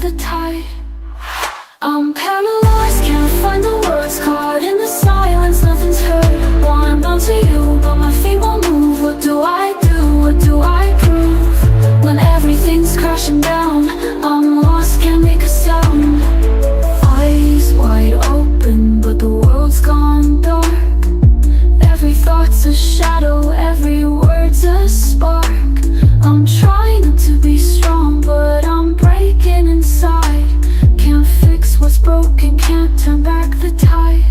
the tide. I'm paralyzed, can't find the words, caught in the silence, nothing's heard. Wanna bounce to you, but my feet won't move. What do I do? What do I prove? When everything's crashing down, I'm lost, can't make a sound. Eyes wide open, but the world's gone dark. Every thought's a shadow, every word's a spark. I'm trying not to be strong, but I'm breaking inside. Can't fix what's broken, can't turn back the tide.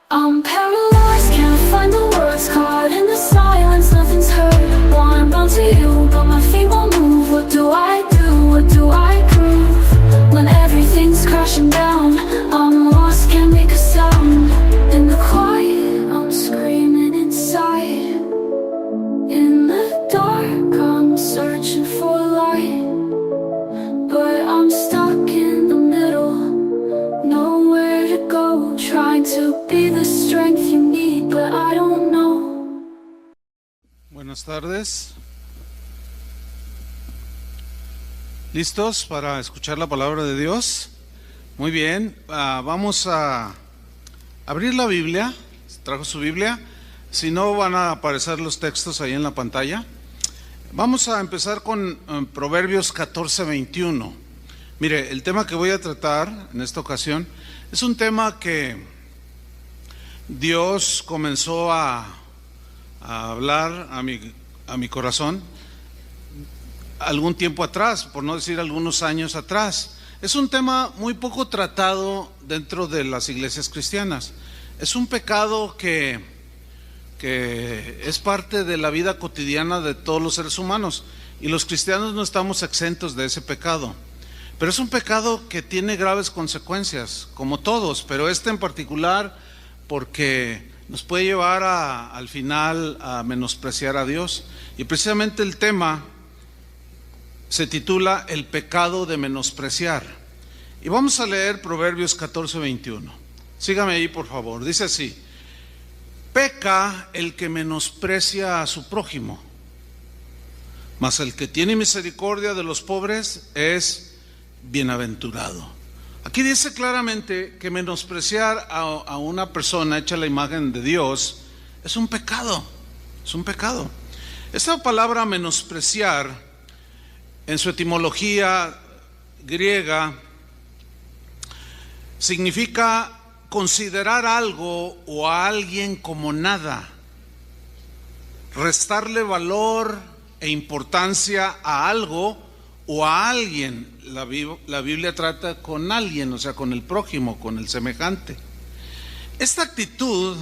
I'm paralyzed, can't find the words, caught in the silence, nothing's heard. Wanna bounce to you, but my feet won't move. What do I do? What do I prove? When everything's crashing down, I'm lost, can't make a sound. In the quiet, I'm screaming inside. In the dark, I'm searching for light, but I'm stuck in the middle, nowhere to go. Trying to be the strength you need, but I don't know. Buenas tardes. ¿Listos para escuchar la palabra de Dios? Muy bien, vamos a abrir la Biblia. ¿Trajo su Biblia? Si no, van a aparecer los textos ahí en la pantalla. Vamos a empezar con Proverbios 14:21. Mire, el tema que voy a tratar en esta ocasión es un tema que Dios comenzó a hablar a mi corazón algún tiempo atrás, por no decir algunos años atrás. Es un tema muy poco tratado dentro de las iglesias cristianas. Es un pecado que es parte de la vida cotidiana de todos los seres humanos, y los cristianos no estamos exentos de ese pecado. Pero es un pecado que tiene graves consecuencias, como todos, pero este en particular porque nos puede llevar al final a menospreciar a Dios. Y precisamente el tema se titula El pecado de menospreciar. Y vamos a leer Proverbios 14:21. Sígame ahí, por favor. Dice así: peca el que menosprecia a su prójimo, mas el que tiene misericordia de los pobres es bienaventurado. Aquí dice claramente que menospreciar a una persona hecha la imagen de Dios es un pecado. Es un pecado. Esta palabra menospreciar, en su etimología griega, significa considerar algo o a alguien como nada, restarle valor e importancia a algo o a alguien. La Biblia trata con alguien, o sea, con el prójimo, con el semejante. Esta actitud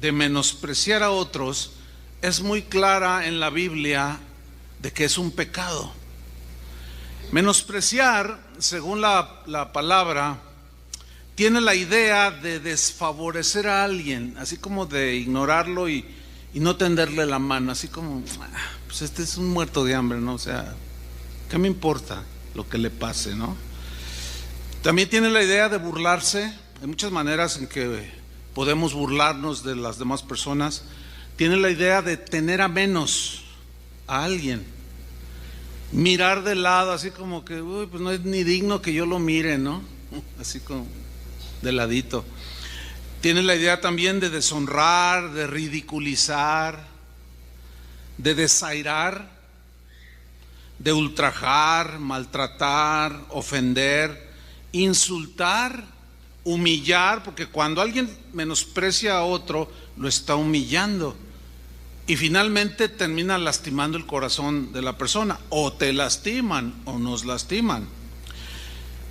de menospreciar a otros es muy clara en la Biblia de que es un pecado. Menospreciar, según la palabra, tiene la idea de desfavorecer a alguien, así como de ignorarlo y no tenderle la mano, así como, pues este es un muerto de hambre, ¿no? O sea, ¿qué me importa lo que le pase, no? También tiene la idea de burlarse. Hay muchas maneras en que podemos burlarnos de las demás personas. Tiene la idea de tener a menos a alguien, mirar de lado, así como que, uy, pues no es ni digno que yo lo mire, ¿no? Así como de ladito. Tiene la idea también de deshonrar, de ridiculizar, de desairar, de ultrajar, maltratar, ofender, insultar, humillar, porque cuando alguien menosprecia a otro, lo está humillando y finalmente termina lastimando el corazón de la persona, o te lastiman o nos lastiman.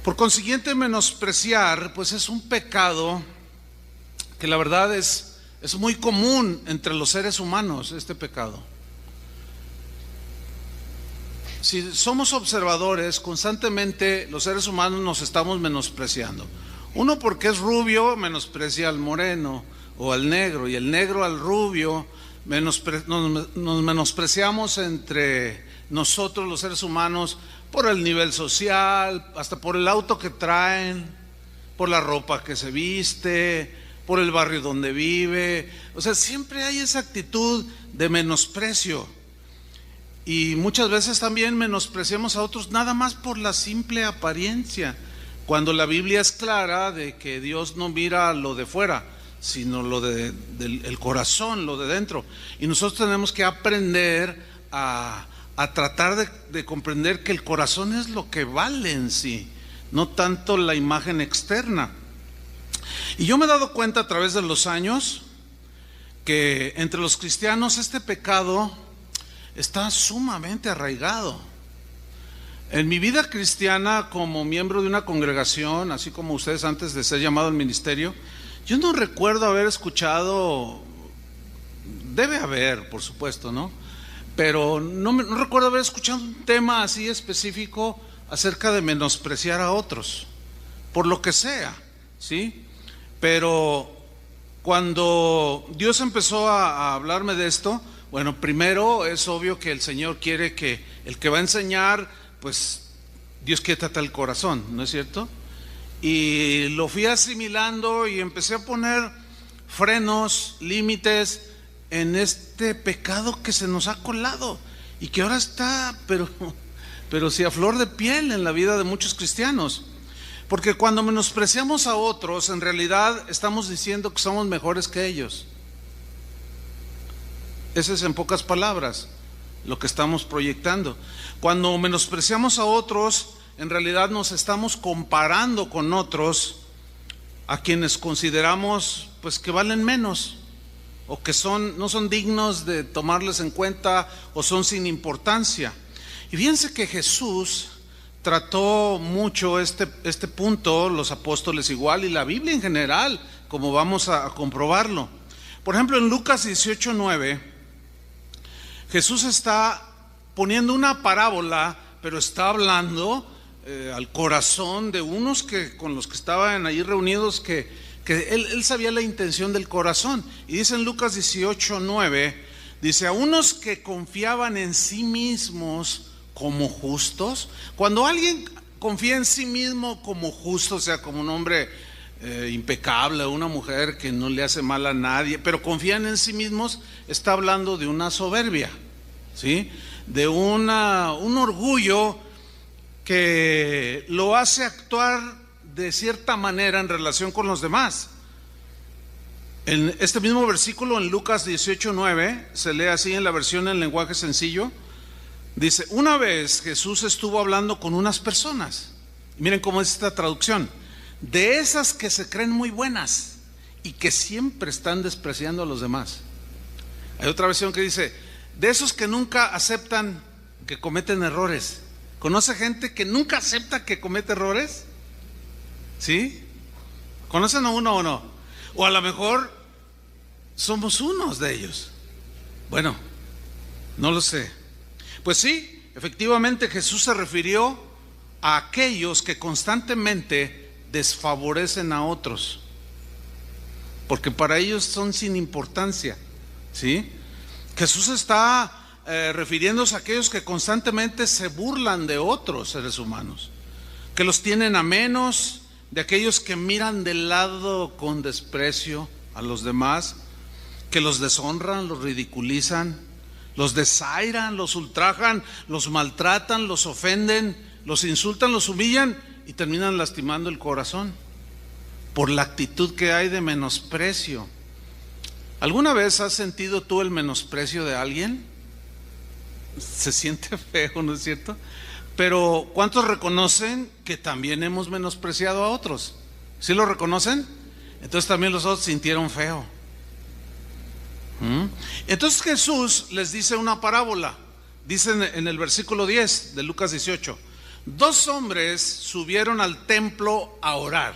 Por consiguiente, menospreciar pues es un pecado que la verdad es muy común entre los seres humanos, este pecado. Si somos observadores, constantemente los seres humanos nos estamos menospreciando. Uno porque es rubio menosprecia al moreno o al negro, y el negro al rubio. Nos menospreciamos entre nosotros los seres humanos por el nivel social, hasta por el auto que traen, por la ropa que se viste, por el barrio donde vive. O sea, siempre hay esa actitud de menosprecio. Y muchas veces también menospreciamos a otros nada más por la simple apariencia, cuando la Biblia es clara de que Dios no mira lo de fuera, sino lo del corazón, lo de dentro. Y nosotros tenemos que aprender a tratar de comprender que el corazón es lo que vale en sí, no tanto la imagen externa. Y yo me he dado cuenta a través de los años que entre los cristianos este pecado está sumamente arraigado. En mi vida cristiana, como miembro de una congregación, así como ustedes antes de ser llamado al ministerio, yo no recuerdo haber escuchado, debe haber, por supuesto, ¿no? Pero no recuerdo haber escuchado un tema así específico acerca de menospreciar a otros, por lo que sea, ¿sí? Pero cuando Dios empezó a hablarme de esto, bueno, primero es obvio que el Señor quiere que el que va a enseñar, pues Dios quiere tratar el corazón, ¿no es cierto? Y lo fui asimilando y empecé a poner frenos, límites en este pecado que se nos ha colado y que ahora está, pero sí a flor de piel en la vida de muchos cristianos. Porque cuando menospreciamos a otros, en realidad estamos diciendo que somos mejores que ellos. Ese es en pocas palabras lo que estamos proyectando. Cuando menospreciamos a otros, en realidad nos estamos comparando con otros a quienes consideramos pues que valen menos o que no son dignos de tomarles en cuenta o son sin importancia. Y fíjense que Jesús trató mucho este punto, los apóstoles igual y la Biblia en general, como vamos a comprobarlo. Por ejemplo, en Lucas 18:9, Jesús está poniendo una parábola, pero está hablando al corazón de unos con los que estaban allí reunidos, que él sabía la intención del corazón. Y dice en Lucas 18:9, dice: a unos que confiaban en sí mismos como justos. Cuando alguien confía en sí mismo como justo, o sea, como un hombre impecable, una mujer que no le hace mal a nadie, pero confían en sí mismos, está hablando de una soberbia, ¿sí? De un orgullo que lo hace actuar de cierta manera en relación con los demás. En este mismo versículo, en Lucas 18:9, se lee así en la versión en lenguaje sencillo. Dice: una vez Jesús estuvo hablando con unas personas, miren cómo es esta traducción, de esas que se creen muy buenas y que siempre están despreciando a los demás. Hay otra versión que dice: de esos que nunca aceptan que cometen errores. ¿Conoce gente que nunca acepta que comete errores? ¿Sí? ¿Conocen a uno o no? O a lo mejor somos unos de ellos. Bueno, no lo sé. Pues sí, efectivamente Jesús se refirió a aquellos que constantemente desfavorecen a otros, porque para ellos son sin importancia, ¿sí? Jesús está refiriéndose a aquellos que constantemente se burlan de otros seres humanos, que los tienen a menos, de aquellos que miran de lado con desprecio a los demás, que los deshonran, los ridiculizan, los desairan, los ultrajan, los maltratan, los ofenden, los insultan, los humillan y terminan lastimando el corazón por la actitud que hay de menosprecio. ¿Alguna vez has sentido tú el menosprecio de alguien? Se siente feo, ¿no es cierto? Pero ¿cuántos reconocen que también hemos menospreciado a otros? ¿Sí lo reconocen? Entonces también los otros sintieron feo. Entonces Jesús les dice una parábola. Dice en el versículo 10 de Lucas 18: dos hombres subieron al templo a orar.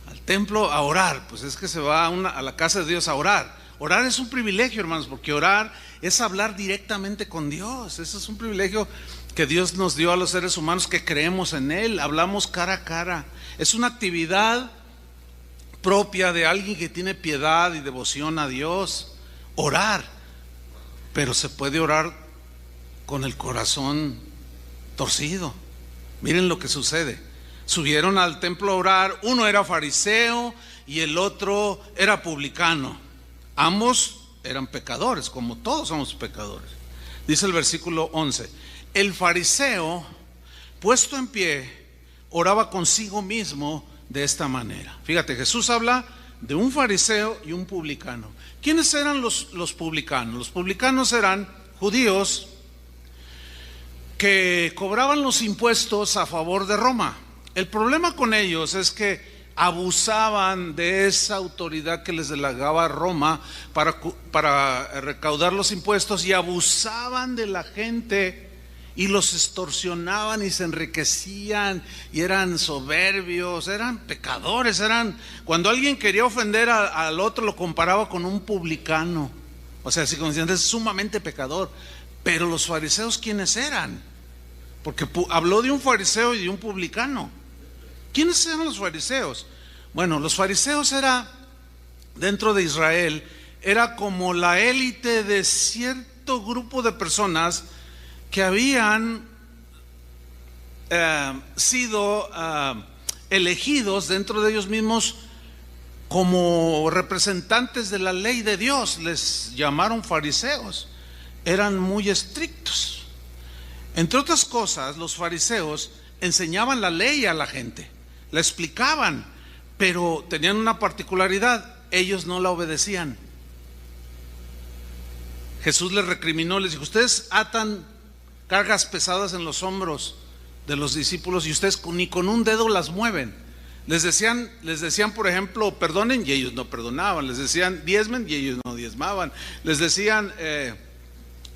Al templo a orar, pues es que se va a la casa de Dios a orar. Orar es un privilegio, hermanos, porque orar es hablar directamente con Dios. Ese es un privilegio que Dios nos dio a los seres humanos que creemos en Él. Hablamos cara a cara. Es una actividad propia de alguien que tiene piedad y devoción a Dios. Orar, pero se puede orar con el corazón torcido. Miren lo que sucede. Subieron al templo a orar. Uno era fariseo y el otro era publicano. Ambos eran pecadores, como todos somos pecadores. Dice el versículo 11: el fariseo, puesto en pie, oraba consigo mismo de esta manera. Fíjate, Jesús habla de un fariseo y un publicano. ¿Quiénes eran los publicanos? Los publicanos eran judíos que cobraban los impuestos a favor de Roma. El problema con ellos es que abusaban de esa autoridad que les delegaba Roma para recaudar los impuestos, y abusaban de la gente y los extorsionaban y se enriquecían y eran soberbios, eran pecadores. Cuando alguien quería ofender al otro, lo comparaba con un publicano, o sea, así como diciendo, es sumamente pecador. Pero los fariseos, ¿quiénes eran? Porque habló de un fariseo y de un publicano. ¿Quiénes eran los fariseos? Bueno, los fariseos dentro de Israel, era como la élite de cierto grupo de personas que habían sido elegidos dentro de ellos mismos como representantes de la ley de Dios. Les llamaron fariseos. Eran muy estrictos. Entre otras cosas, los fariseos enseñaban la ley a la gente, la explicaban, pero tenían una particularidad: ellos no la obedecían. Jesús les recriminó, les dijo: ustedes atan cargas pesadas en los hombros de los discípulos y ustedes ni con un dedo las mueven. Les decían, por ejemplo, perdonen, y ellos no perdonaban. Les decían, diezmen, y ellos no diezmaban. Les decían,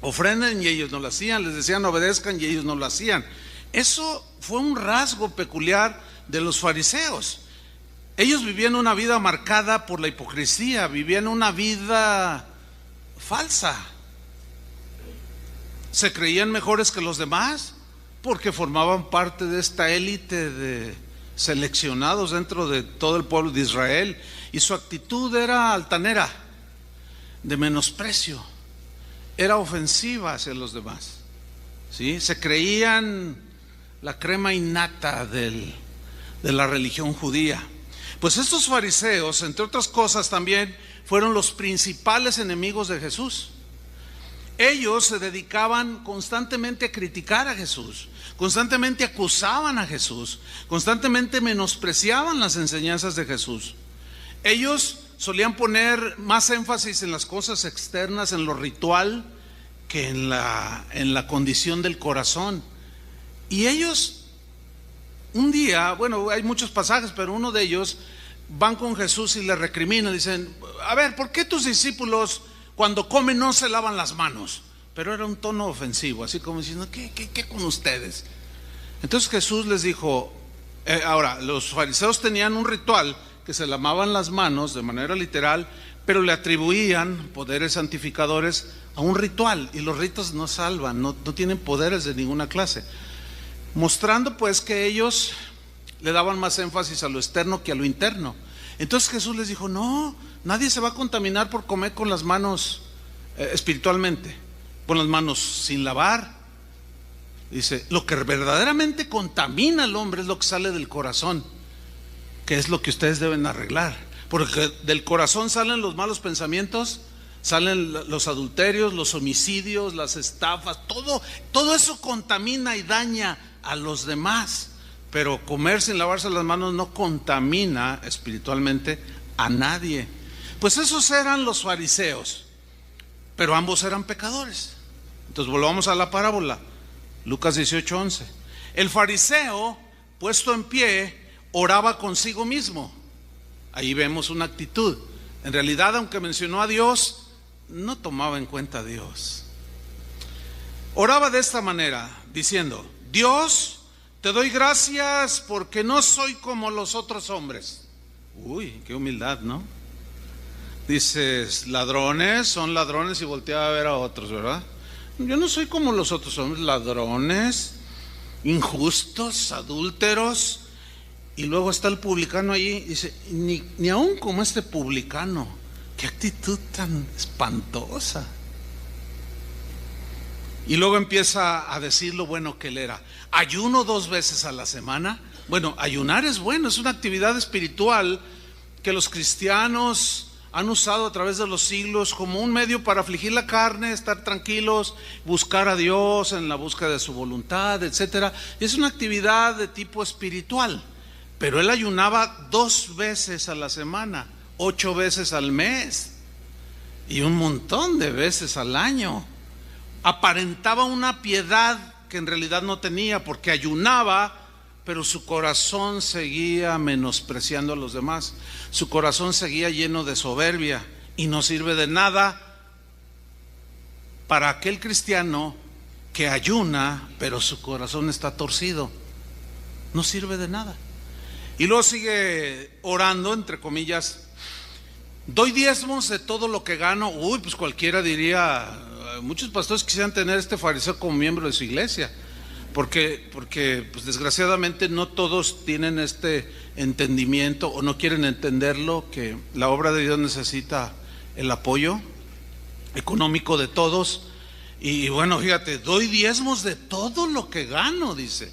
ofrenden, y ellos no lo hacían. Les decían, obedezcan, y ellos no lo hacían. Eso fue un rasgo peculiar de los fariseos. Ellos vivían una vida marcada por la hipocresía, vivían una vida falsa. Se creían mejores que los demás porque formaban parte de esta élite de seleccionados dentro de todo el pueblo de Israel, y su actitud era altanera, de menosprecio, era ofensiva hacia los demás, ¿sí? Se creían la crema innata de la religión judía. Pues estos fariseos, entre otras cosas, también fueron los principales enemigos de Jesús. Ellos se dedicaban constantemente a criticar a Jesús, constantemente acusaban a Jesús, constantemente menospreciaban las enseñanzas de Jesús. Ellos solían poner más énfasis en las cosas externas, en lo ritual, que en la condición del corazón. Y ellos, un día, bueno, hay muchos pasajes, pero uno de ellos, van con Jesús y le recriminan, dicen: a ver, ¿por qué tus discípulos cuando comen no se lavan las manos? Pero era un tono ofensivo, así como diciendo, ¿qué con ustedes? Entonces Jesús les dijo, ahora, los fariseos tenían un ritual que se lavaban las manos de manera literal, pero le atribuían poderes santificadores a un ritual, y los ritos no salvan, no tienen poderes de ninguna clase, mostrando pues que ellos le daban más énfasis a lo externo que a lo interno. Entonces Jesús les dijo, no, nadie se va a contaminar por comer con las manos espiritualmente, con las manos sin lavar. Dice, lo que verdaderamente contamina al hombre es lo que sale del corazón, que es lo que ustedes deben arreglar, porque del corazón salen los malos pensamientos, salen los adulterios, los homicidios, las estafas, todo eso contamina y daña a los demás. Pero comer sin lavarse las manos no contamina espiritualmente a nadie. Pues esos eran los fariseos, pero ambos eran pecadores. Entonces volvamos a la parábola, Lucas 18:11. El fariseo, puesto en pie, oraba consigo mismo. Ahí vemos una actitud. En realidad, aunque mencionó a Dios, no tomaba en cuenta a Dios. Oraba de esta manera, diciendo, Dios, te doy gracias porque no soy como los otros hombres. Uy, qué humildad, ¿no? Dices, ladrones, son ladrones, y voltea a ver a otros, ¿verdad? Yo no soy como los otros hombres, ladrones, injustos, adúlteros. Y luego está el publicano allí, dice, ni aún como este publicano. Qué actitud tan espantosa. Y luego empieza a decir lo bueno que él era. Ayuno 2 veces a la semana. Bueno, ayunar es bueno, es una actividad espiritual que los cristianos han usado a través de los siglos como un medio para afligir la carne, estar tranquilos, buscar a Dios en la búsqueda de su voluntad, etcétera. Es una actividad de tipo espiritual, pero él ayunaba 2 veces a la semana, 8 veces al mes y un montón de veces al año. Aparentaba una piedad que en realidad no tenía, porque ayunaba, pero su corazón seguía menospreciando a los demás. Su corazón seguía lleno de soberbia, y no sirve de nada para aquel cristiano que ayuna, pero su corazón está torcido. No sirve de nada. Y luego sigue orando, entre comillas: doy diezmos de todo lo que gano. Uy, pues cualquiera diría, muchos pastores quisieran tener este fariseo como miembro de su iglesia, porque pues desgraciadamente no todos tienen este entendimiento o no quieren entenderlo, que la obra de Dios necesita el apoyo económico de todos. Y bueno, fíjate, doy diezmos de todo lo que gano, dice.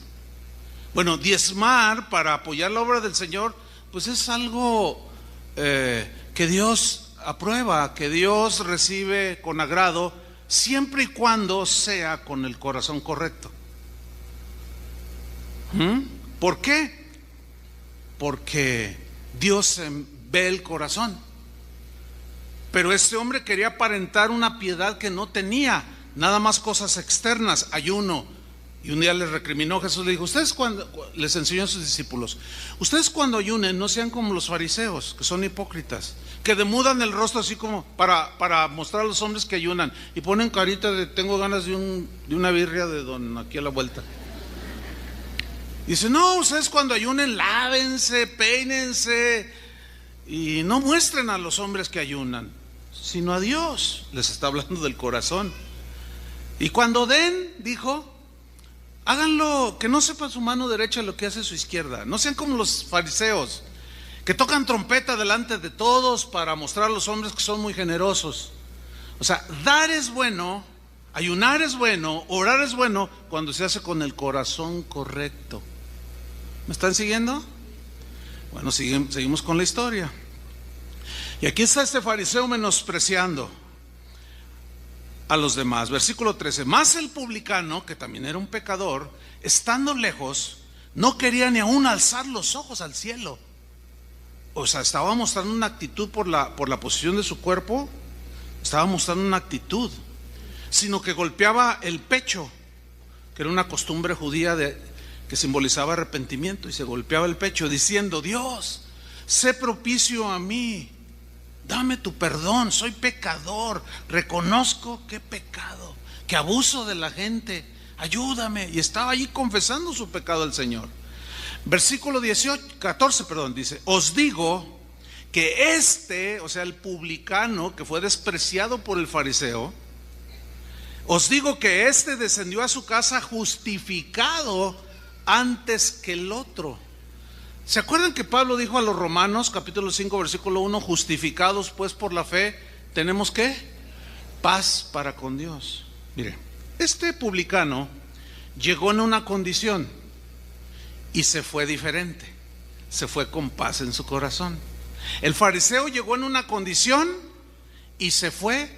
Bueno, diezmar para apoyar la obra del Señor, pues es algo que Dios aprueba, que Dios recibe con agrado, siempre y cuando sea con el corazón correcto. ¿Por qué? Porque Dios ve el corazón. Pero este hombre quería aparentar una piedad que no tenía, nada más cosas externas, ayuno. Y un día les recriminó Jesús, le dijo: ustedes cuando, les enseñó a sus discípulos, ustedes cuando ayunen no sean como los fariseos, que son hipócritas, que demudan el rostro así como para mostrar a los hombres que ayunan, y ponen carita de tengo ganas de una birria de don aquí a la vuelta. Dice: no, ustedes cuando ayunen lávense, peínense, y no muestren a los hombres que ayunan, sino a Dios. Les está hablando del corazón. Y cuando den, dijo, háganlo, que no sepa su mano derecha lo que hace su izquierda. No sean como los fariseos, que tocan trompeta delante de todos para mostrar a los hombres que son muy generosos. O sea, dar es bueno, ayunar es bueno, orar es bueno, cuando se hace con el corazón correcto. ¿Me están siguiendo? Bueno, seguimos con la historia. Y aquí está este fariseo menospreciando a los demás. Versículo 13: más el publicano, que también era un pecador, estando lejos, no quería ni aún alzar los ojos al cielo. O sea, estaba mostrando una actitud por la posición de su cuerpo, estaba mostrando una actitud, sino que golpeaba el pecho, que era una costumbre judía que simbolizaba arrepentimiento, y se golpeaba el pecho diciendo: Dios, sé propicio a mí, dame tu perdón, soy pecador, reconozco que he pecado, que abuso de la gente, ayúdame. Y estaba allí confesando su pecado al Señor. Versículo 14, dice: os digo que o sea, el publicano que fue despreciado por el fariseo, os digo que descendió a su casa justificado antes que el otro. ¿Se acuerdan que Pablo dijo a los Romanos, capítulo 5, versículo 1, justificados pues por la fe, tenemos ¿qué? Paz para con Dios. Mire, este publicano llegó en una condición y se fue diferente, se fue con paz en su corazón. El fariseo llegó en una condición y se fue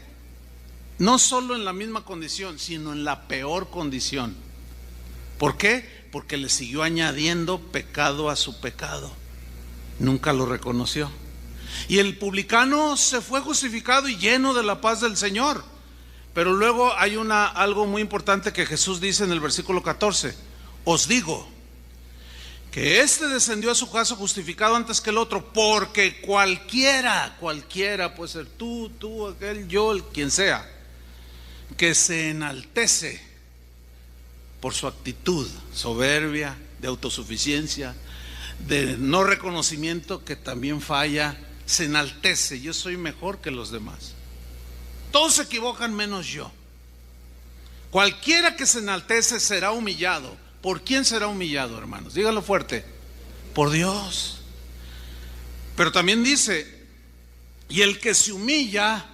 no solo en la misma condición, sino en la peor condición. ¿Por qué? Porque le siguió añadiendo pecado a su pecado. Nunca lo reconoció. Y el publicano se fue justificado y lleno de la paz del Señor. Pero luego hay algo muy importante que Jesús dice en el versículo 14: os digo que descendió a su casa justificado antes que el otro, porque cualquiera puede ser tú, aquel, yo, quien sea, que se enaltece por su actitud soberbia, de autosuficiencia, de no reconocimiento, que también falla, se enaltece: yo soy mejor que los demás, todos se equivocan menos yo. Cualquiera que se enaltece será humillado. ¿Por quién será humillado, hermanos? Díganlo fuerte: por Dios. Pero también dice: y el que se humilla,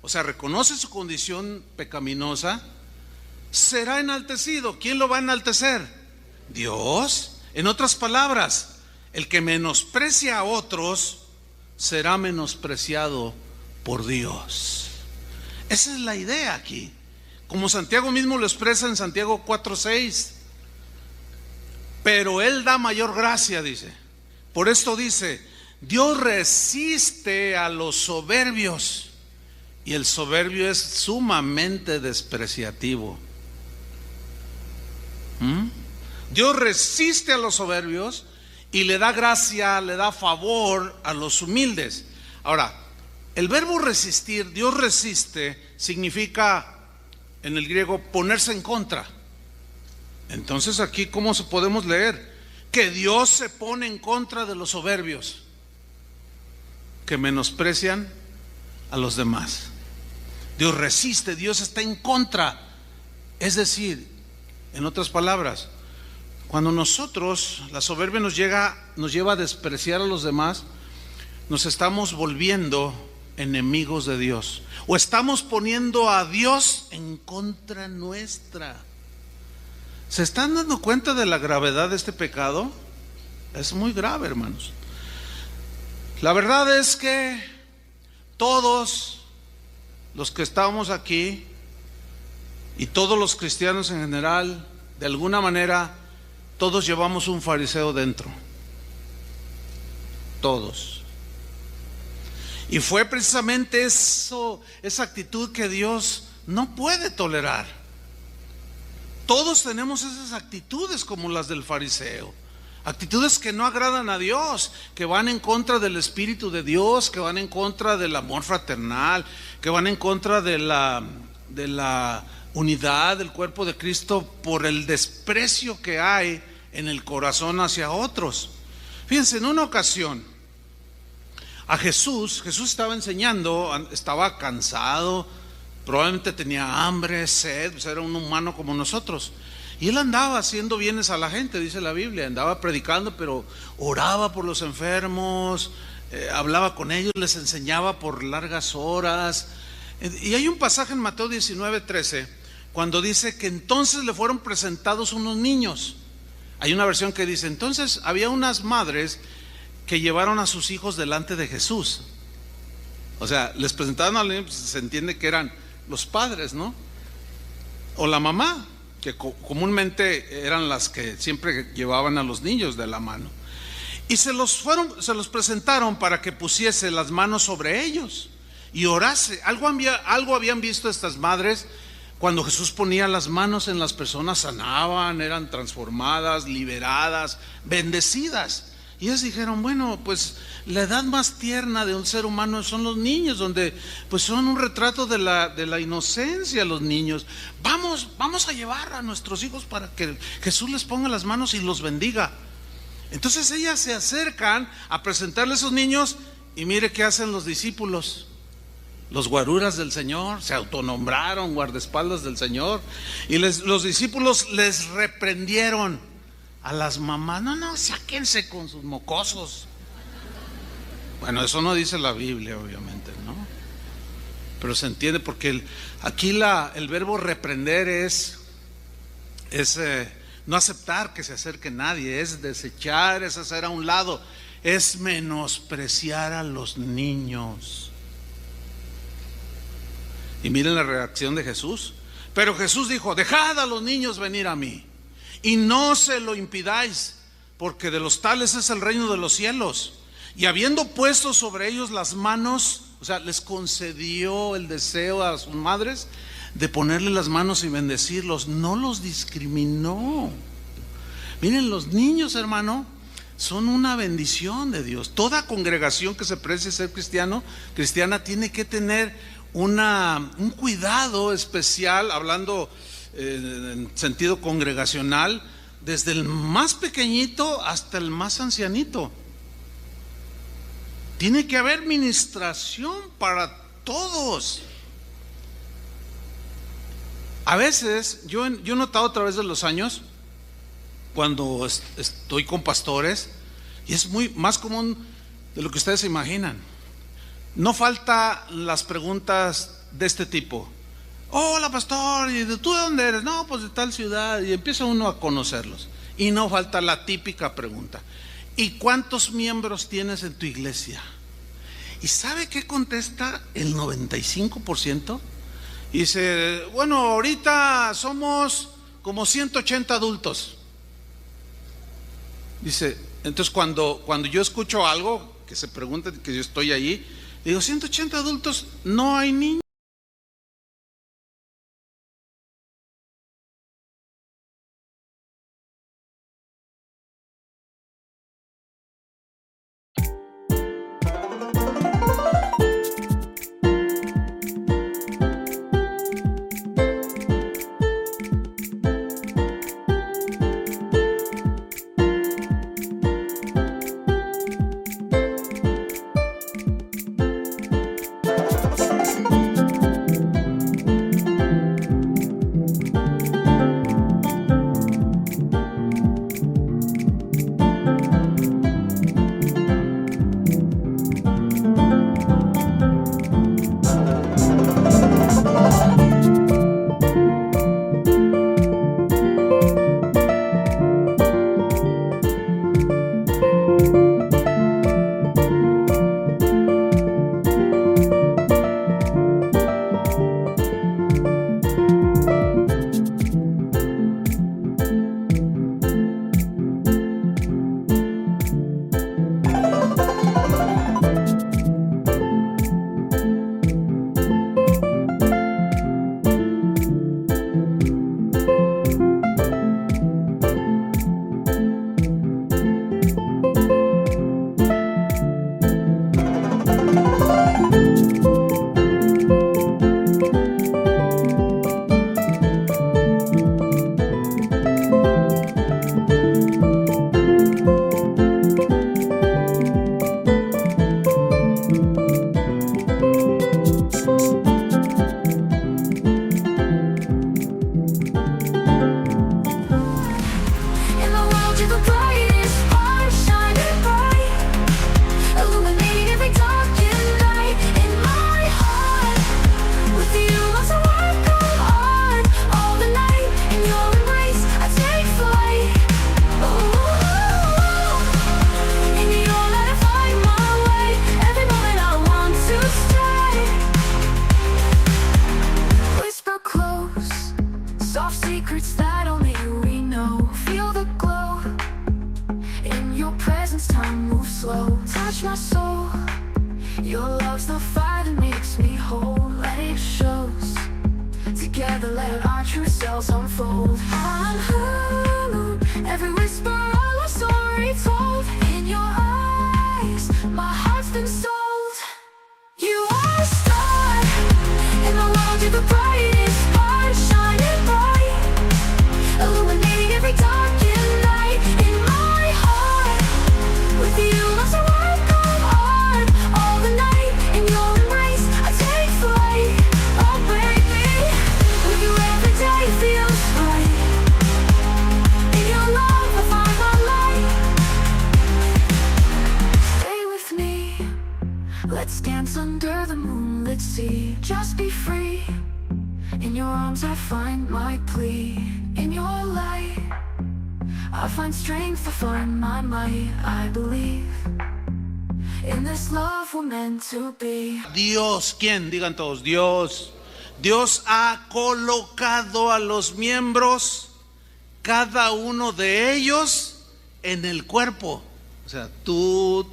o sea, reconoce su condición pecaminosa, será enaltecido. ¿Quién lo va a enaltecer? Dios. En otras palabras, el que menosprecia a otros será menospreciado por Dios. Esa es la idea aquí. Como Santiago mismo lo expresa en Santiago 4:6. Pero Él da mayor gracia, dice. Por esto dice, Dios resiste a los soberbios, y el soberbio es sumamente despreciativo. Dios resiste a los soberbios y le da gracia, le da favor a los humildes. Ahora, el verbo resistir, Dios resiste, significa en el griego ponerse en contra. Entonces aquí, ¿cómo podemos leer? Que Dios se pone en contra de los soberbios, que menosprecian a los demás. Dios resiste, Dios está en contra. Es decir, en otras palabras, cuando nosotros, la soberbia nos lleva a despreciar a los demás, nos estamos volviendo enemigos de Dios, o estamos poniendo a Dios en contra nuestra. ¿Se están dando cuenta de la gravedad de este pecado? Es muy grave, hermanos. La verdad es que todos los que estamos aquí y todos los cristianos en general, de alguna manera, todos llevamos un fariseo dentro. Todos. Y fue precisamente eso, esa actitud que Dios no puede tolerar. Todos tenemos esas actitudes como las del fariseo. Actitudes que no agradan a Dios, que van en contra del Espíritu de Dios, que van en contra del amor fraternal, que van en contra de la unidad del cuerpo de Cristo por el desprecio que hay en el corazón hacia otros. Fíjense, en una ocasión a Jesús estaba enseñando, estaba cansado, probablemente tenía hambre, sed, pues era un humano como nosotros. Y él andaba haciendo bienes a la gente, dice la Biblia, andaba predicando, pero oraba por los enfermos, hablaba con ellos, les enseñaba por largas horas. Y hay un pasaje en Mateo 19:13, cuando dice que entonces le fueron presentados unos niños. Hay una versión que dice, entonces había unas madres que llevaron a sus hijos delante de Jesús. O sea, les presentaron a los niños, pues se entiende que eran los padres, ¿no? O la mamá, que comúnmente eran las que siempre llevaban a los niños de la mano. Y se los presentaron para que pusiese las manos sobre ellos y orase. Algo habían visto estas madres cuando Jesús ponía las manos en las personas, sanaban, eran transformadas, liberadas, bendecidas. Y ellos dijeron, bueno, pues la edad más tierna de un ser humano son los niños, donde pues son un retrato de la inocencia los niños. Vamos a llevar a nuestros hijos para que Jesús les ponga las manos y los bendiga. Entonces ellas se acercan a presentarle a esos niños y mire qué hacen los discípulos. Los guaruras del Señor se autonombraron guardaespaldas del Señor y los discípulos les reprendieron a las mamás, no, sáquense con sus mocosos. Bueno, eso no dice la Biblia, obviamente, ¿no? Pero se entiende porque aquí el verbo reprender es no aceptar que se acerque nadie, es desechar, es hacer a un lado, es menospreciar a los niños. Y miren la reacción de Jesús. Pero Jesús dijo, dejad a los niños venir a mí y no se lo impidáis, porque de los tales es el reino de los cielos. Y habiendo puesto sobre ellos las manos, o sea, les concedió el deseo a sus madres de ponerle las manos y bendecirlos, no los discriminó. Miren, los niños, hermano, son una bendición de Dios. Toda congregación que se precie ser cristiana, tiene que tener un cuidado especial, hablando en sentido congregacional, desde el más pequeñito hasta el más ancianito. Tiene que haber ministración para todos. A veces yo he notado a través de los años, cuando estoy con pastores, y es muy más común de lo que ustedes se imaginan, no falta las preguntas de este tipo. Hola pastor, ¿y tú de dónde eres? No, pues de tal ciudad. Y empieza uno a conocerlos. Y no falta la típica pregunta: ¿y cuántos miembros tienes en tu iglesia? ¿Y sabe qué contesta el 95%? Dice, bueno, ahorita somos como 180 adultos. Dice, entonces cuando yo escucho algo, que se pregunta, que yo estoy allí, digo, 180 adultos, no hay niños. Secrets that only we know. Feel the glow in your presence. Time moves slow. Touch my soul. Your love's the fire that makes me whole, and it shows. Together, let our true selves unfold. Unhallowed, every whisper, all our story told. In your eyes, my heart's been sold. You are a star in the world. You're the brightest part, shining bright, illuminating every darkened night. In my heart, with you, lost a work of art. All the night, in your embrace, I take flight. Oh baby, with you every day feels right. In your love, I find my light. Stay with me, let's dance under the moonlit sea. Just be free. In your arms I find my plea. In your light I find strength, I find my might. I believe in this love we're meant to be. Dios, ¿quién? Digan todos, Dios. Dios ha colocado a los miembros, cada uno de ellos, en el cuerpo. O sea, tú.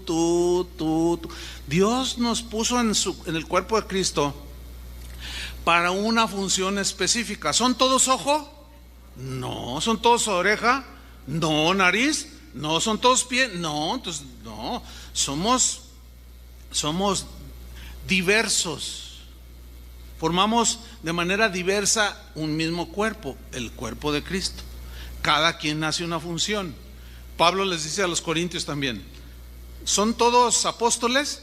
Dios nos puso en el cuerpo de Cristo para una función específica. ¿Son todos ojo? No. ¿Son todos oreja? No. ¿Nariz? No. ¿Son todos pie? No. Entonces, no. Somos diversos. Formamos de manera diversa un mismo cuerpo, el cuerpo de Cristo. Cada quien hace una función. Pablo les dice a los corintios también: ¿son todos apóstoles?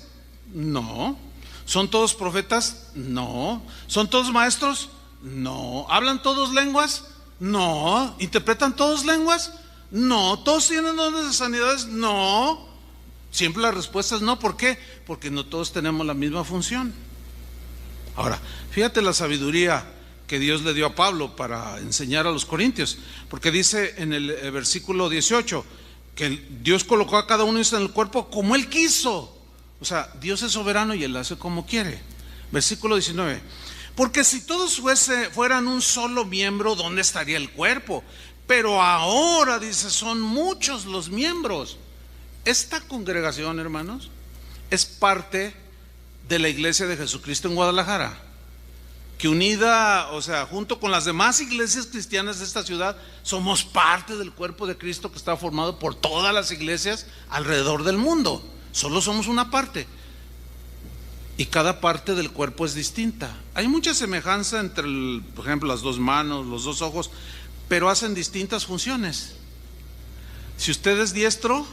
No. ¿Son todos profetas? No. ¿Son todos maestros? No. ¿Hablan todos lenguas? No. ¿Interpretan todos lenguas? No. ¿Todos tienen dones de sanidades? No. Siempre la respuesta es no. ¿Por qué? Porque no todos tenemos la misma función. Ahora, fíjate la sabiduría que Dios le dio a Pablo para enseñar a los corintios, porque dice en el versículo 18 que Dios colocó a cada uno en el cuerpo como Él quiso. O O sea, Dios es soberano y Él hace como quiere. Versículo 19. Porque si todos fueran un solo miembro, ¿dónde estaría el cuerpo? Pero ahora, dice, son muchos los miembros. Esta congregación, hermanos, es parte de la iglesia de Jesucristo en Guadalajara, que unida, o sea, junto con las demás iglesias cristianas de esta ciudad, somos parte del cuerpo de Cristo que está formado por todas las iglesias alrededor del mundo. Solo somos una parte. Y cada parte del cuerpo es distinta. Hay mucha semejanza entre, por ejemplo, las dos manos, los dos ojos, pero hacen distintas funciones. Si usted es diestro,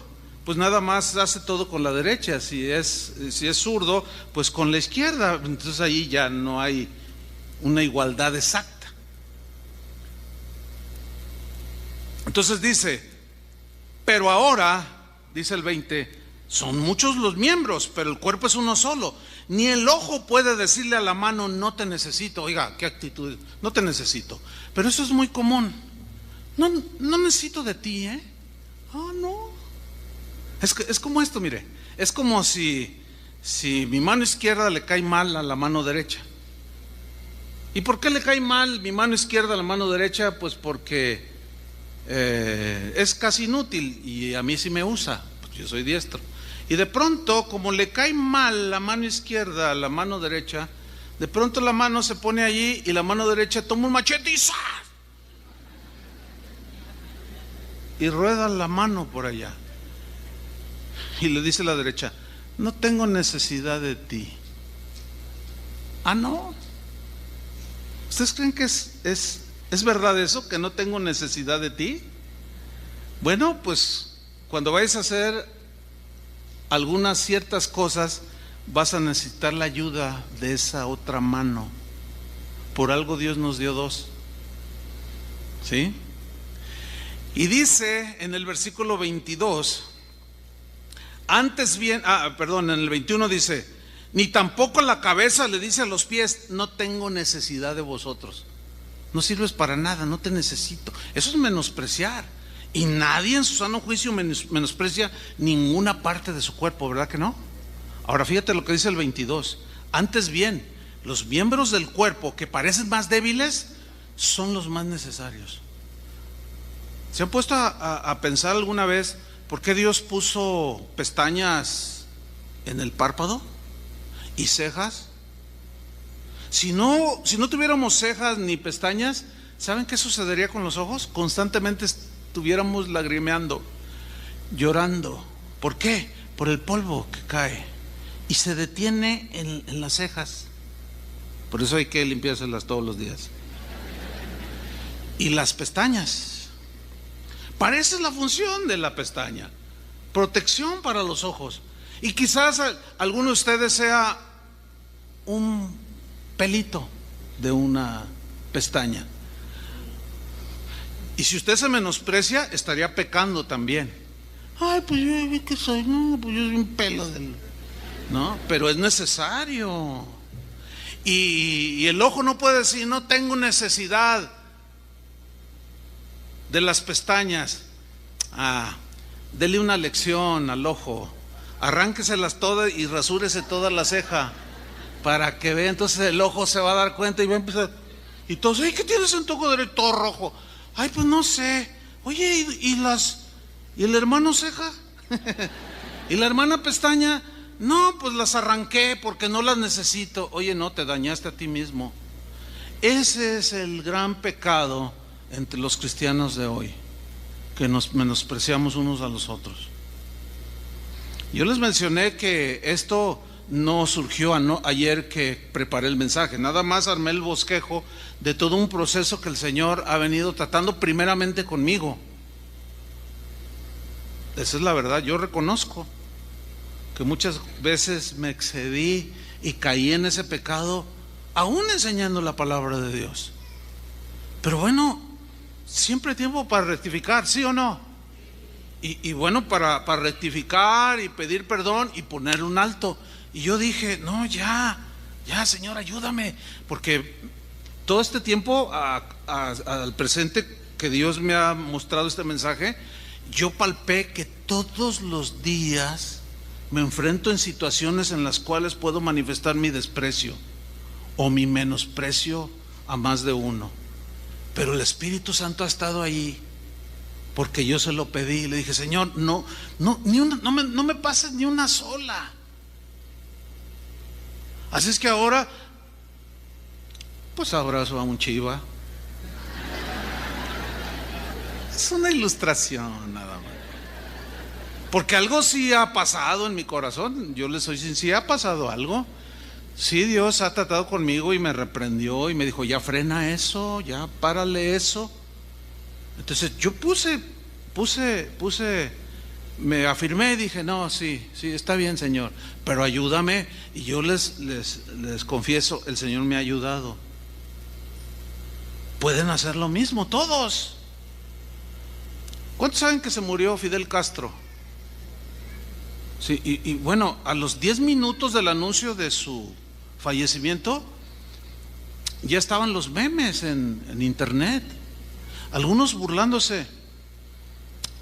pues nada más hace todo con la derecha. Si es zurdo, pues con la izquierda. Entonces ahí ya no hay una igualdad exacta. Entonces dice, pero ahora, dice el 20, son muchos los miembros, pero el cuerpo es uno solo. Ni el ojo puede decirle a la mano, no te necesito. Oiga, qué actitud, no te necesito. Pero eso es muy común. No necesito de ti, ¿eh? Ah, no. Es como esto, mire. Es como si mi mano izquierda le cae mal a la mano derecha. ¿Y por qué le cae mal mi mano izquierda a la mano derecha? Pues porque es casi inútil y a mí sí me usa, pues yo soy diestro. Y de pronto, como le cae mal la mano izquierda a la mano derecha, de pronto la mano se pone allí y la mano derecha toma un machete y ¡zas! Y rueda la mano por allá. Y le dice a la derecha, no tengo necesidad de ti. Ah, no. ¿Ustedes creen que es verdad eso, que no tengo necesidad de ti? Bueno, pues cuando vayas a hacer algunas ciertas cosas, vas a necesitar la ayuda de esa otra mano. Por algo Dios nos dio dos. ¿Sí? Y dice en el versículo 22, antes bien, en el 21 dice, ni tampoco la cabeza le dice a los pies, no tengo necesidad de vosotros. No sirves para nada, no te necesito. Eso es menospreciar. Y nadie en su sano juicio menosprecia ninguna parte de su cuerpo, ¿verdad que no? Ahora fíjate lo que dice el 22. Antes bien, los miembros del cuerpo que parecen más débiles son los más necesarios. ¿Se han puesto a pensar alguna vez por qué Dios puso pestañas en el párpado y cejas? Si no tuviéramos cejas ni pestañas, ¿saben qué sucedería con los ojos? Constantemente estuviéramos lagrimeando, llorando. ¿Por qué? Por el polvo que cae y se detiene en las cejas. Por eso hay que limpiárselas todos los días. Y las pestañas, parece la función de la pestaña, protección para los ojos. Y quizás alguno de ustedes sea un pelito de una pestaña. Y si usted se menosprecia, estaría pecando también. Ay, pues yo ¿qué soy? No, pues yo soy un pelo del... No, pero es necesario. Y el ojo no puede decir, no tengo necesidad de las pestañas. Dele una lección al ojo. Arránqueselas todas y rasúrese toda la ceja para que vea. Entonces el ojo se va a dar cuenta y va a empezar. Y todos, ay, ¿qué tienes en tu ojo derecho? Todo rojo. Ay, pues no sé. Oye, ¿y el hermano ceja? ¿Y la hermana pestaña? No, pues las arranqué porque no las necesito. Oye, no, te dañaste a ti mismo. Ese es el gran pecado entre los cristianos de hoy, que nos menospreciamos unos a los otros. Yo les mencioné que esto no surgió ayer que preparé el mensaje, nada más armé el bosquejo de todo un proceso que el Señor ha venido tratando primeramente conmigo. Esa es la verdad. Yo reconozco que muchas veces me excedí y caí en ese pecado, aún enseñando la palabra de Dios. Pero bueno, siempre hay tiempo para rectificar, ¿sí o no? Y bueno, para rectificar y pedir perdón y poner un alto. Y yo dije, no, ya Señor, ayúdame, porque todo este tiempo al presente que Dios me ha mostrado este mensaje, yo palpé que todos los días me enfrento en situaciones en las cuales puedo manifestar mi desprecio o mi menosprecio a más de uno. Pero el Espíritu Santo ha estado ahí porque yo se lo pedí. Le dije: Señor, no me pases ni una sola. Así es que ahora, pues abrazo a un chiva. Es una ilustración nada más. Porque algo sí ha pasado en mi corazón. Yo le soy sincero, sí ha pasado algo. Sí, Dios ha tratado conmigo y me reprendió y me dijo: ya frena eso, ya párale eso. Entonces yo me afirmé y dije: no, sí, está bien, Señor, pero ayúdame. Y yo les confieso, el Señor me ha ayudado. Pueden hacer lo mismo todos. ¿Cuántos saben que se murió Fidel Castro? Sí, y bueno, a los 10 minutos del anuncio de su fallecimiento, ya estaban los memes en internet, algunos burlándose.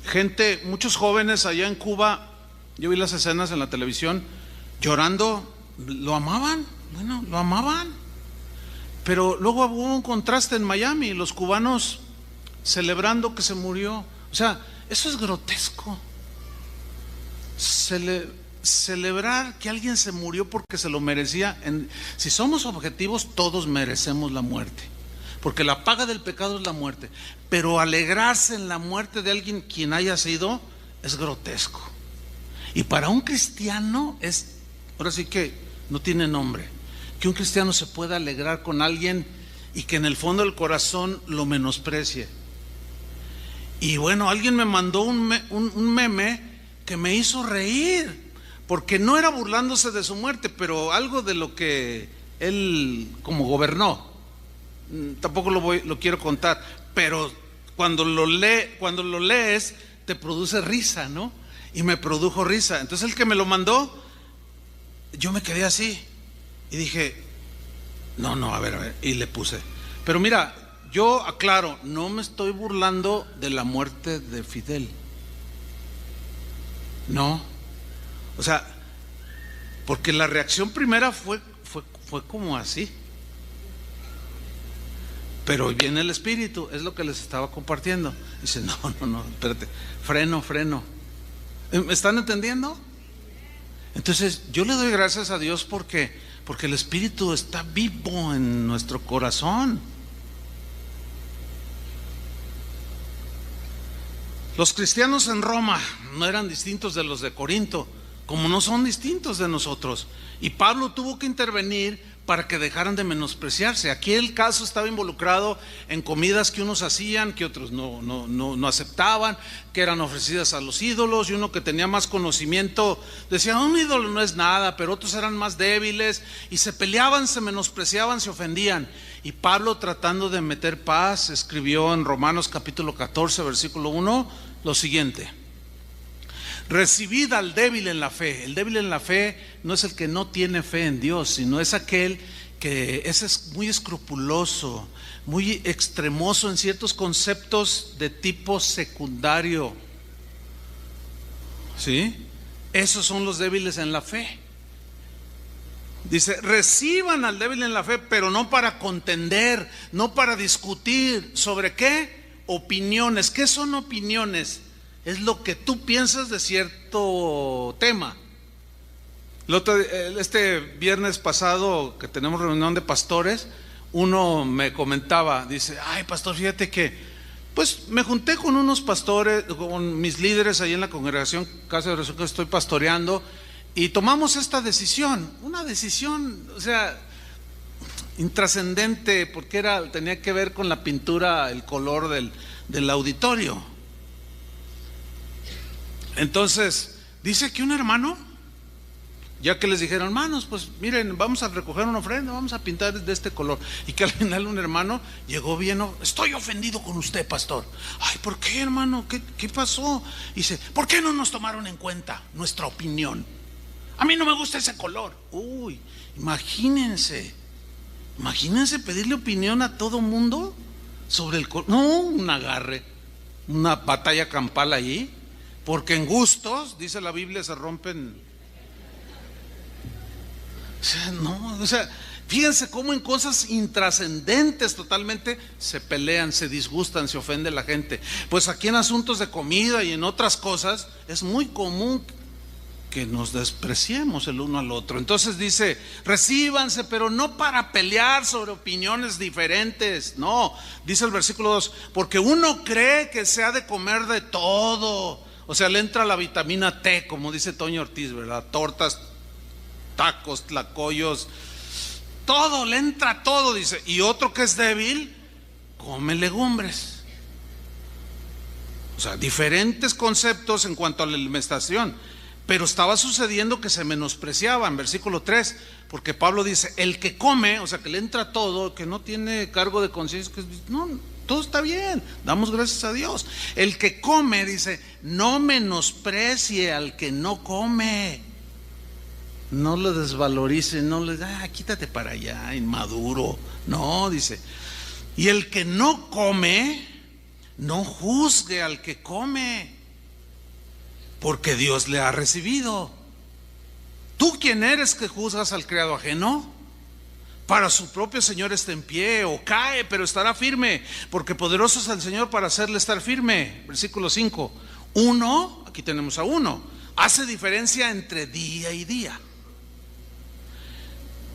Gente, muchos jóvenes allá en Cuba, yo vi las escenas en la televisión, llorando. Lo amaban, bueno, lo amaban. Pero luego hubo un contraste en Miami, los cubanos celebrando que se murió. O sea, eso es grotesco. Celebrar que alguien se murió porque se lo merecía. Si somos objetivos, todos merecemos la muerte, porque la paga del pecado es la muerte. Pero alegrarse en la muerte de alguien, quien haya sido, es grotesco. Y para un cristiano ahora sí que no tiene nombre, que un cristiano se pueda alegrar con alguien y que en el fondo del corazón lo menosprecie. Y bueno, alguien me mandó un meme que me hizo reír, porque no era burlándose de su muerte, pero algo de lo que él como gobernó. Tampoco lo quiero contar, pero cuando lo lees te produce risa, ¿no? Y me produjo risa. Entonces el que me lo mandó, yo me quedé así y dije: no, a ver, y le puse. Pero mira, yo aclaro, no me estoy burlando de la muerte de Fidel. No, o sea, porque la reacción primera fue como así. Pero viene el Espíritu, es lo que les estaba compartiendo. Dice: no, espérate, freno. ¿Me están entendiendo? Entonces yo le doy gracias a Dios porque el Espíritu está vivo en nuestro corazón. Los cristianos en Roma no eran distintos de los de Corinto, como no son distintos de nosotros. Y Pablo tuvo que intervenir para que dejaran de menospreciarse. Aquí el caso estaba involucrado en comidas que unos hacían, que otros no aceptaban, que eran ofrecidas a los ídolos, y uno que tenía más conocimiento decía: un ídolo no es nada, pero otros eran más débiles y se peleaban, se menospreciaban, se ofendían. Y Pablo, tratando de meter paz, escribió en Romanos capítulo 14 versículo 1 lo siguiente: recibid al débil en la fe. El débil en la fe no es el que no tiene fe en Dios, sino es aquel que es muy escrupuloso, muy extremoso en ciertos conceptos de tipo secundario. ¿Sí? Esos son los débiles en la fe. Dice: reciban al débil en la fe, pero no para contender, no para discutir. ¿Sobre qué? Opiniones. ¿Qué son opiniones? Es lo que tú piensas de cierto tema. Este viernes pasado, que tenemos reunión de pastores, uno me comentaba, dice: ay, pastor, fíjate que pues me junté con unos pastores, con mis líderes ahí en la congregación Casa de Oración que estoy pastoreando, y tomamos esta decisión, una decisión, o sea, intrascendente, porque tenía que ver con la pintura, el color del auditorio. Entonces dice que un hermano, ya que les dijeron: hermanos, pues miren, vamos a recoger una ofrenda, vamos a pintar de este color, y que al final un hermano llegó bien: estoy ofendido con usted, pastor. Ay, ¿por qué, hermano? ¿Qué pasó? Dice: ¿por qué no nos tomaron en cuenta nuestra opinión? A mí no me gusta ese color. Uy, imagínense pedirle opinión a todo mundo sobre el color. No, un agarre, una batalla campal allí, porque en gustos, dice la Biblia, se rompen O sea, no, o sea, fíjense cómo en cosas intrascendentes totalmente se pelean, se disgustan, se ofende la gente. Pues aquí en asuntos de comida y en otras cosas es muy común que nos despreciemos el uno al otro. Entonces dice, recíbanse, pero no para pelear sobre opiniones diferentes. No, dice el versículo 2, porque uno cree que se ha de comer de todo. O sea, le entra la vitamina T, como dice Toño Ortiz, ¿verdad? Tortas, tacos, tlacoyos, todo, le entra todo, dice. Y otro que es débil, come legumbres. O sea, diferentes conceptos en cuanto a la alimentación. Pero estaba sucediendo que se menospreciaba en versículo 3, porque Pablo dice, el que come, o sea, que le entra todo, que no tiene cargo de conciencia, que no, todo está bien, damos gracias a Dios. El que come, dice, no menosprecie al que no come. No lo desvalorice, no le quítate para allá, inmaduro. No, dice, y el que no come, no juzgue al que come, porque Dios le ha recibido. ¿Tú quién eres que juzgas al criado ajeno? Para su propio Señor está en pie, o cae, pero estará firme, porque poderoso es el Señor para hacerle estar firme. Versículo 5. Uno, aquí tenemos a uno, hace diferencia entre día y día.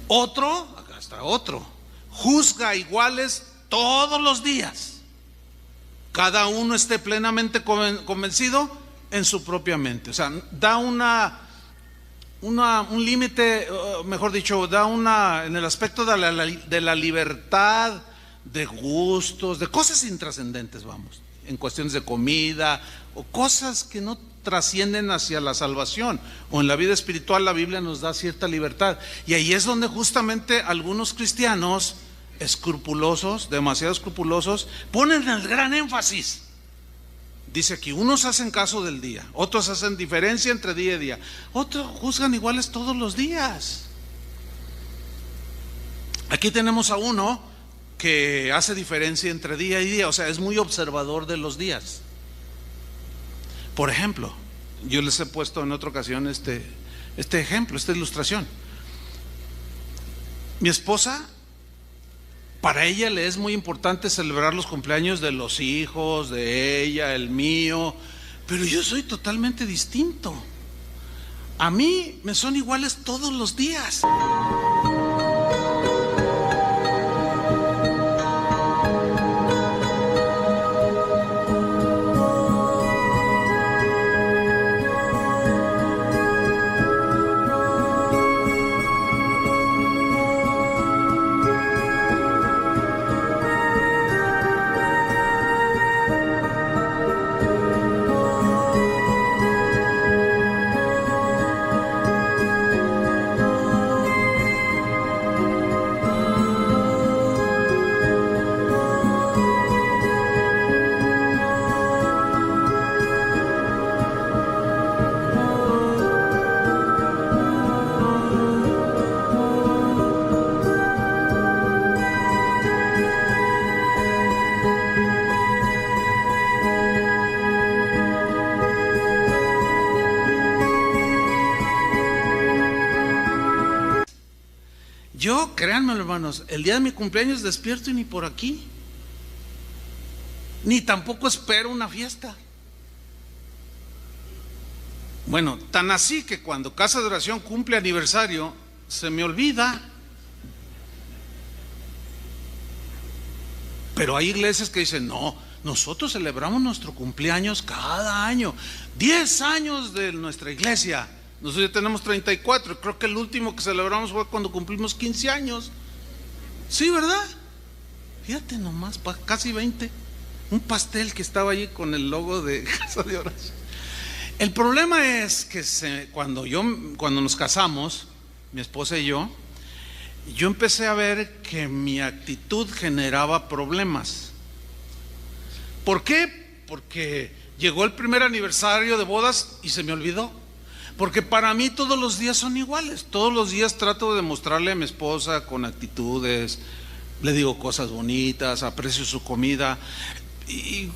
Otro, acá está otro, juzga iguales todos los días. Cada uno esté plenamente convencido en su propia mente. O sea, da un límite, mejor dicho, en el aspecto de la libertad, de gustos, de cosas intrascendentes, vamos, en cuestiones de comida o cosas que no trascienden hacia la salvación, o en la vida espiritual la Biblia nos da cierta libertad. Y ahí es donde justamente algunos cristianos escrupulosos, demasiado escrupulosos, ponen el gran énfasis. Dice aquí, unos hacen caso del día, otros hacen diferencia entre día y día, otros juzgan iguales todos los días. Aquí tenemos a uno que hace diferencia entre día y día, o sea, es muy observador de los días. Por ejemplo, yo les he puesto en otra ocasión este ejemplo, esta ilustración. Mi esposa, para ella le es muy importante celebrar los cumpleaños de los hijos, de ella, el mío, pero yo soy totalmente distinto. A mí me son iguales todos los días. Yo, créanme hermanos, el día de mi cumpleaños despierto y ni por aquí, ni tampoco espero una fiesta. Bueno, tan así que cuando Casa de Oración cumple aniversario, se me olvida. Pero hay iglesias que dicen, no, nosotros celebramos nuestro cumpleaños cada año, 10 años de nuestra iglesia. Nosotros ya tenemos 34, creo que el último que celebramos fue cuando cumplimos 15 años. Sí, ¿verdad? Fíjate nomás, casi 20. Un pastel que estaba allí con el logo de Casa de Oración. El problema es que cuando nos casamos, mi esposa y yo empecé a ver que mi actitud generaba problemas. ¿Por qué? Porque llegó el primer aniversario de bodas y se me olvidó. Porque para mí todos los días son iguales. Todos los días trato de demostrarle a mi esposa con actitudes, le digo cosas bonitas, aprecio su comida. Y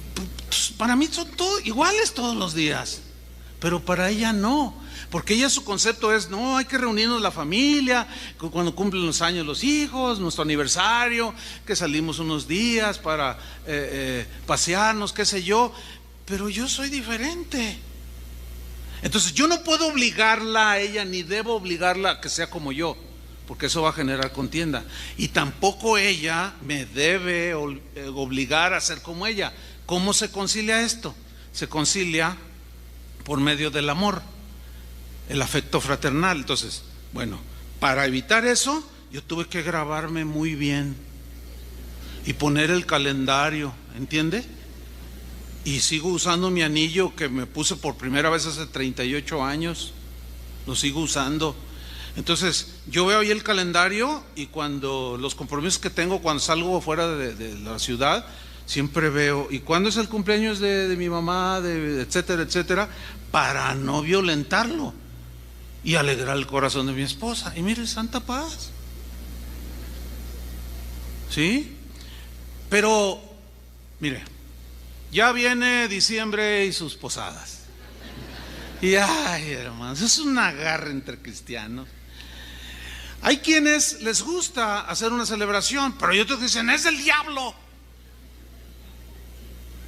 pues, para mí son iguales todos los días. pero para ella no, porque ella su concepto es, no, hay que reunirnos la familia, cuando cumplen los años los hijos, nuestro aniversario, que salimos unos días para pasearnos, qué sé yo, pero yo soy diferente. Entonces yo no puedo obligarla a ella, ni debo obligarla a que sea como yo, porque eso va a generar contienda. Y tampoco ella me debe obligar a ser como ella. ¿Cómo se concilia esto? Se concilia por medio del amor, el afecto fraternal. Entonces, bueno, para evitar eso, yo tuve que grabarme muy bien y poner el calendario, ¿entiende? Y sigo usando mi anillo que me puse por primera vez hace 38 años, lo sigo usando. Entonces, yo veo ahí el calendario y cuando los compromisos que tengo cuando salgo fuera de la ciudad, siempre veo, ¿y cuándo es el cumpleaños de mi mamá, etcétera, etcétera? Para no violentarlo y alegrar el corazón de mi esposa. Y mire, santa paz. ¿Sí? Pero, mire, ya viene diciembre y sus posadas. Y ay, hermanos, es un agarre entre cristianos. Hay quienes les gusta hacer una celebración, pero hay otros que dicen, es del diablo.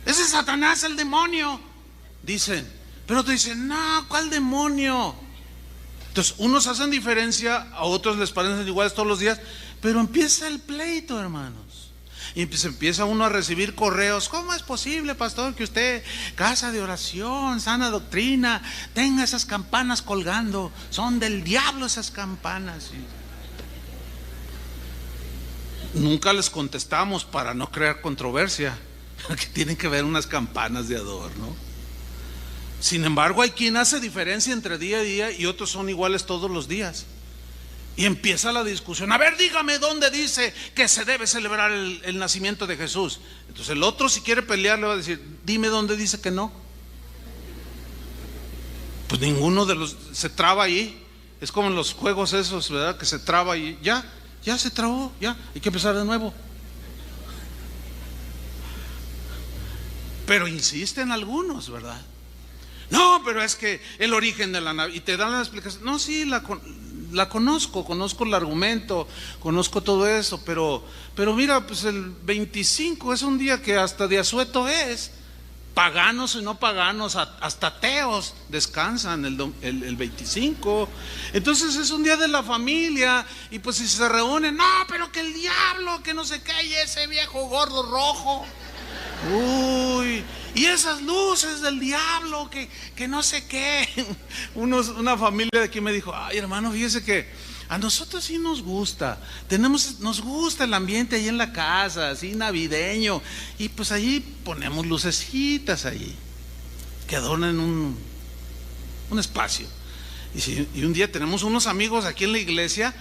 Ese es Satanás, el demonio. Dicen, pero otros dicen, no, ¿cuál demonio? Entonces, unos hacen diferencia, a otros les parecen iguales todos los días, pero empieza el pleito, hermanos. Y se empieza uno a recibir correos. ¿Cómo es posible, pastor, que usted, casa de oración, sana doctrina, tenga esas campanas colgando? Son del diablo esas campanas. Nunca les contestamos para no crear controversia, que tienen que ver unas campanas de adorno. Sin embargo, hay quien hace diferencia entre día y día y otros son iguales todos los días. Y empieza la discusión. A ver, dígame dónde dice que se debe celebrar el nacimiento de Jesús. Entonces el otro, si quiere pelear, le va a decir, dime dónde dice que no. Pues ninguno de los se traba ahí. Es como en los juegos esos, ¿verdad? Que se traba y ya se trabó, ya hay que empezar de nuevo. Pero insisten algunos, ¿verdad? No, pero es que el origen de la Navidad, y te dan la explicación. No, sí, la conozco el argumento, conozco todo eso, pero mira, pues el 25 es un día que hasta de asueto es. Paganos y no paganos, hasta ateos descansan el 25. Entonces es un día de la familia, y pues si se reúnen, no, pero que el diablo, que no sé qué, y ese viejo gordo rojo. Uy, y esas luces del diablo, que no sé qué. Una familia de aquí me dijo, ay, hermano, fíjese que a nosotros sí nos gusta, nos gusta el ambiente ahí en la casa, así navideño, y pues allí ponemos lucecitas allí, que adornan un espacio. Y un día tenemos unos amigos aquí en la iglesia,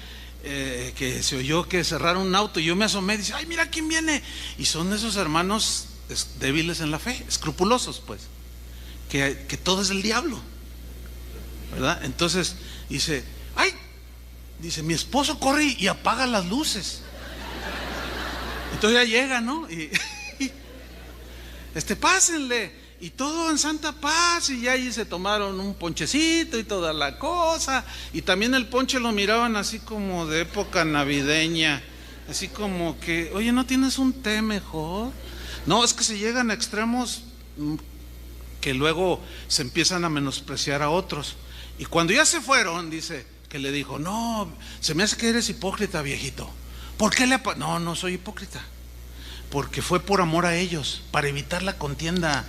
que se oyó que cerraron un auto, y yo me asomé y dice, ay, mira quién viene. Y son esos hermanos débiles en la fe, escrupulosos, pues, que todo es del diablo, ¿verdad? Entonces dice, ay, dice, mi esposo corre y apaga las luces. Entonces ya llega, ¿no? Y pásenle, y todo en santa paz, y ya allí se tomaron un ponchecito y toda la cosa, y también el ponche lo miraban así como de época navideña, así como que, oye, ¿no tienes un té mejor? No, es que se llegan a extremos que luego se empiezan a menospreciar a otros. Y cuando ya se fueron, dice que le dijo, no, se me hace que eres hipócrita, viejito. ¿Por qué no soy hipócrita? Porque fue por amor a ellos, para evitar la contienda.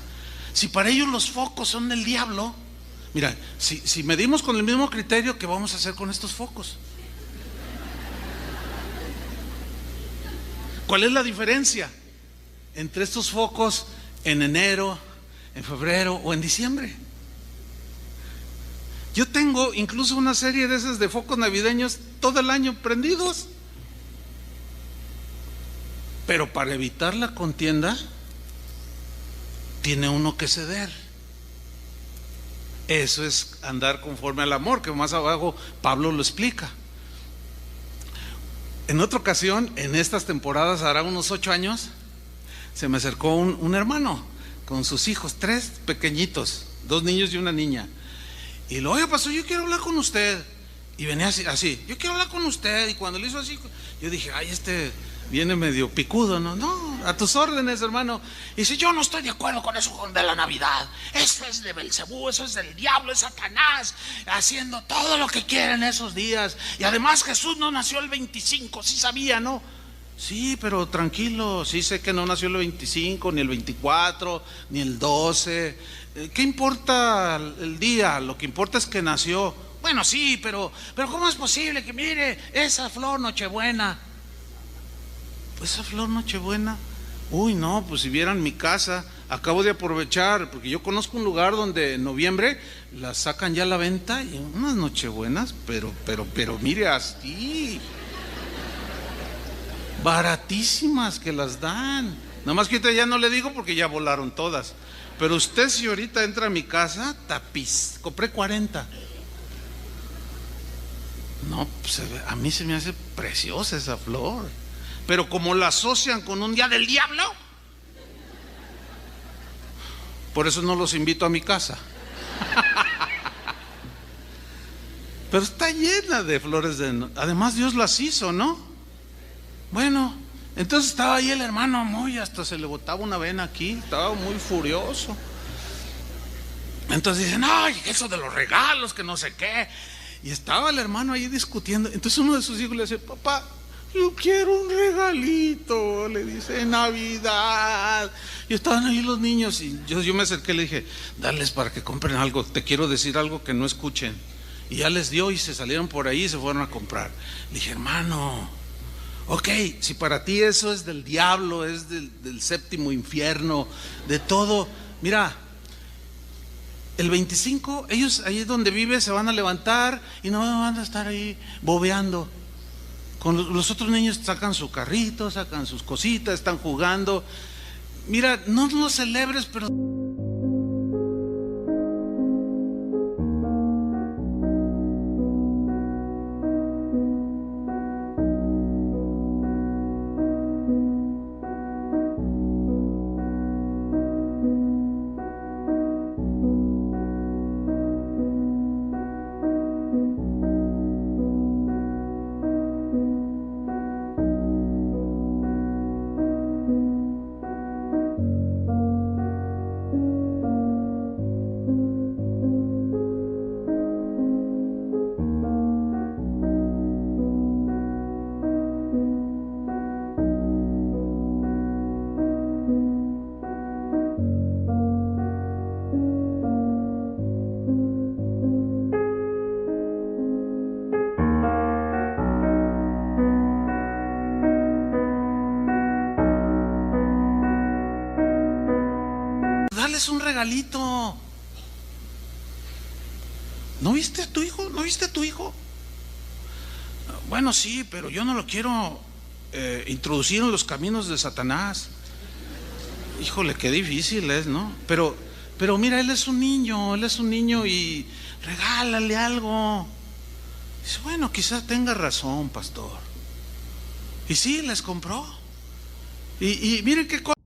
Si para ellos los focos son del diablo, mira, si medimos con el mismo criterio, ¿qué vamos a hacer con estos focos? ¿Cuál es la diferencia entre estos focos en enero, en febrero o en diciembre? Yo tengo incluso una serie de esas de focos navideños todo el año prendidos, pero para evitar la contienda tiene uno que ceder. Eso es andar conforme al amor, que más abajo Pablo lo explica. En otra ocasión, en estas temporadas, hará unos 8 años, se me acercó un hermano con sus hijos, 3 pequeñitos, 2 niños y una niña. Y luego, oye, pastor, yo quiero hablar con usted. Y venía así, yo quiero hablar con usted. Y cuando le hizo así, yo dije, ay, este viene medio picudo, ¿no? No, a tus órdenes, hermano. Y dice, yo no estoy de acuerdo con eso de la Navidad. Eso es de Belcebú, eso es del diablo, es Satanás, haciendo todo lo que quiere en esos días. Y además Jesús no nació el 25, sí sabía, ¿no? Sí, pero tranquilo, sí sé que no nació el 25, ni el 24, ni el 12. ¿Qué importa el día? Lo que importa es que nació. Bueno, sí, pero ¿cómo es posible que mire esa flor Nochebuena? Pues esa flor Nochebuena. Uy, no, pues si vieran mi casa, acabo de aprovechar, porque yo conozco un lugar donde en noviembre las sacan ya a la venta y unas Nochebuenas, pero mire así. Baratísimas que las dan. Nada más que ahorita ya no le digo porque ya volaron todas. Pero usted si ahorita entra a mi casa, tapiz, compré 40. No, pues a mí se me hace preciosa esa flor. Pero como la asocian con un día del diablo, por eso no los invito a mi casa. Pero está llena de flores además Dios las hizo, ¿no? Bueno, entonces estaba ahí el hermano muy, hasta se le botaba una vena aquí, estaba muy furioso. Entonces dicen, ay, eso de los regalos, que no sé qué. Y estaba el hermano ahí discutiendo. Entonces uno de sus hijos le dice, papá, yo quiero un regalito, le dice, en Navidad. Y estaban ahí los niños y yo me acerqué y le dije, dales para que compren algo, te quiero decir algo que no escuchen. Y ya les dio y se salieron por ahí y se fueron a comprar. Le dije, hermano, ok, si para ti eso es del diablo, es del séptimo infierno, de todo, mira, el 25, ellos ahí donde vive se van a levantar y no van a estar ahí bobeando. Con los otros niños sacan su carrito, sacan sus cositas, están jugando. Mira, no lo celebres, pero... Dales un regalito. ¿No viste a tu hijo? ¿No viste a tu hijo? Bueno, sí, pero yo no lo quiero introducir en los caminos de Satanás. Híjole, qué difícil es, ¿no? Pero mira, él es un niño y regálale algo. Dice, bueno, quizás tenga razón, pastor. Y sí, les compró. Y miren qué cosa.